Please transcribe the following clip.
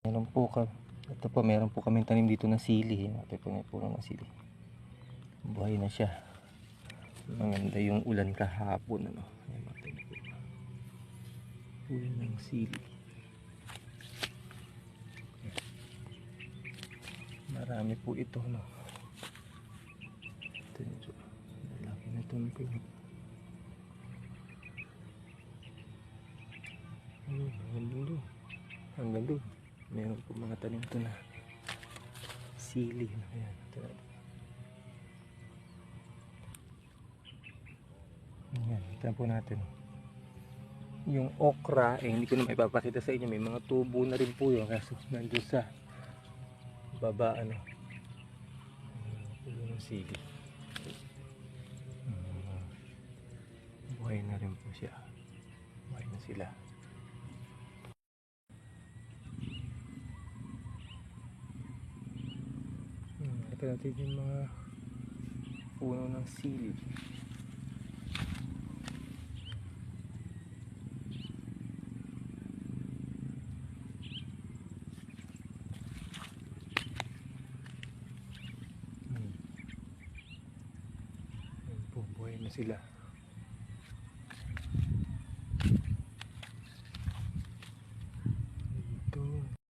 Ito po, meron po kaming tanim dito na sili. Ito po may puno ng sili. Buhay na siya. Maganda yung ulan kahapon, ano. Ayan, puno ng sili. Marami po ito, no. Ito nyo. Malaki na itong puno. Hanggang doon. Meron po mga tanim ito na sili. Ayan, ito na. Ayan, ito po natin. Yung okra, hindi ko na maipapakita sa inyo. May mga tubo na rin po yun. Kaso nandun sa baba, ano. Puno ng sili. Buhay na rin po siya. Buhay na sila. Ito natin yung mga puno ng sili. Buhay na sila.